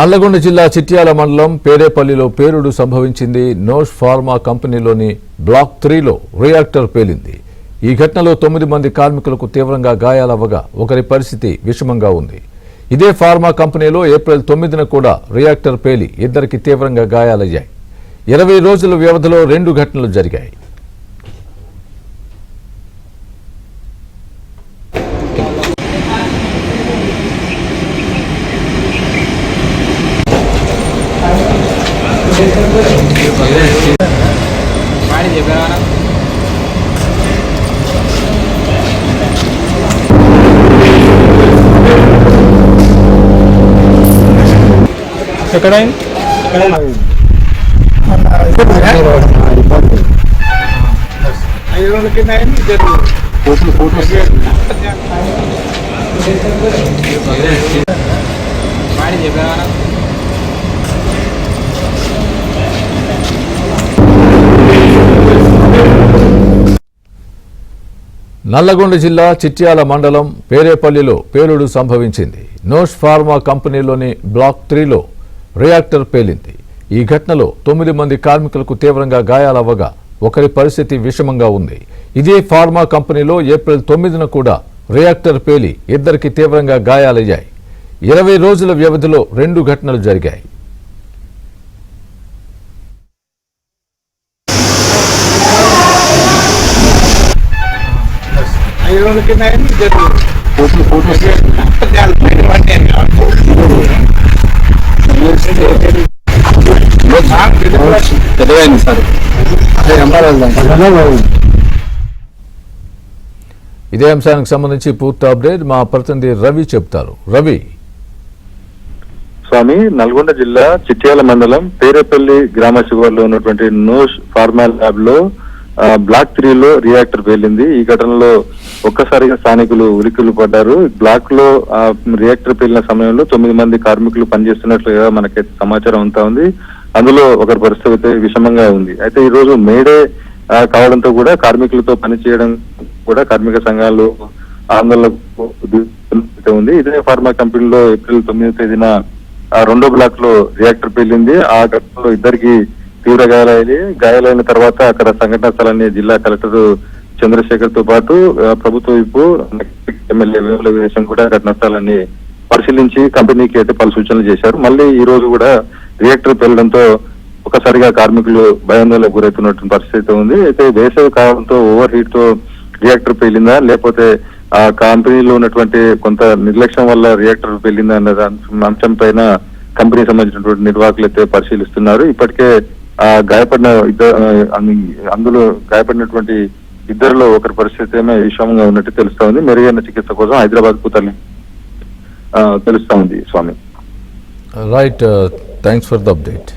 నల్లగొండ జిల్లా చిట్యాల మండలం పేరేపల్లిలో పేలుడు సంభవించింది. నోష్ ఫార్మా కంపెనీలోని బ్లాక్ 3లో రియాక్టర్ పేలింది. ఈ ఘటనలో 9 మంది కార్మికులకు తీవ్రంగా గాయాలవ్వగా ఒకరి పరిస్థితి విషమంగా ఉంది. ఇదే ఫార్మా కంపెనీలో ఏప్రిల్ 9న కూడా రియాక్టర్ పేలి ఇద్దరికి తీవ్రంగా గాయాలయ్యాయి. 20 రోజుల వ్యవధిలో 2 ఘటనలు జరిగాయి. నల్లగొండ జిల్లా చిట్యాల మండలం పేరేపల్లిలో పేలుడు సంభవించింది. నోష్ ఫార్మా కంపెనీలోని బ్లాక్ 3లో రియాక్టర్ పేలింది. ఈ ఘటనలో 9 మంది కార్మికులకు తీవ్రంగా గాయాలవ్వగా ఒకరి పరిస్థితి విషమంగా ఉంది. ఇదే ఫార్మా కంపెనీలో ఏప్రిల్ 9న కూడా రియాక్టర్ పేలి ఇద్దరికి తీవ్రంగా గాయాలయ్యాయి. 20 రోజుల వ్యవధిలో 2 ఘటనలు జరిగాయి. ఇదే అంశానికి సంబంధించి పూర్తి అప్డేట్ మా ప్రతినిధి రవి చెప్తారు. రవి. స్వామి, నల్గొండ జిల్లా చిట్యాల మండలం పేరేపల్లి గ్రామ శివార్లో ఉన్నటువంటి నోష్ ఫార్మా ల్యాబ్ లో బ్లాక్ 3లో రియాక్టర్ పేలింది. ఈ ఘటనలో ఒక్కసారిగా స్థానికులు ఉలిక్కిలు పడ్డారు. బ్లాక్ లో రియాక్టర్ పేలిన సమయంలో 9 మంది కార్మికులు పనిచేస్తున్నట్లుగా మనకైతే సమాచారం అంతా ఉంది. అందులో ఒకరి పరిస్థితి విషమంగా ఉంది. అయితే ఈ రోజు మేడే కావడంతో కూడా కార్మికులతో పనిచేయడం కూడా కార్మిక సంఘాలు ఆందోళనకు ఉంది. ఇదే ఫార్మా కంపెనీలో ఏప్రిల్ 9వ తేదీన 2వ బ్లాక్ లో రియాక్టర్ పేలింది. ఆ ఘటనలో ఇద్దరికి తీవ్ర గాయాలైన తర్వాత అక్కడ సంఘటనా స్థలాన్ని జిల్లా కలెక్టర్ చంద్రశేఖర్ తో పాటు ప్రభుత్వ వైపు ఎమ్మెల్యే వేముల వీరేశం కూడా ఘటనా స్థలాన్ని పరిశీలించి కంపెనీకి అయితే పలు సూచనలు చేశారు. మళ్ళీ ఈ రోజు కూడా రియాక్టర్ పేలడంతో ఒకసారిగా కార్మికులు భయాందోళనకు గురవుతున్నటువంటి పరిస్థితి ఉంది. అయితే వేసవి కావడంతో ఓవర్ హీట్ తో రియాక్టర్ పేలిందా లేకపోతే ఆ కంపెనీలో ఉన్నటువంటి కొంత నిర్లక్ష్యం వల్ల రియాక్టర్ పేలిందా అన్న అంశం పైన కంపెనీకి సంబంధించినటువంటి నిర్వాహకులు అయితే పరిశీలిస్తున్నారు. ఇప్పటికే గాయపడిన అందులో గాయపడినటువంటి ఇద్దరిలో ఒకరి పరిస్థితి ఏమో విషమంగా ఉన్నట్టు తెలుస్తా ఉంది. మెరుగైన చికిత్స కోసం హైదరాబాద్ కు తెలుస్తా ఉంది. Swami. Right, thanks for the update.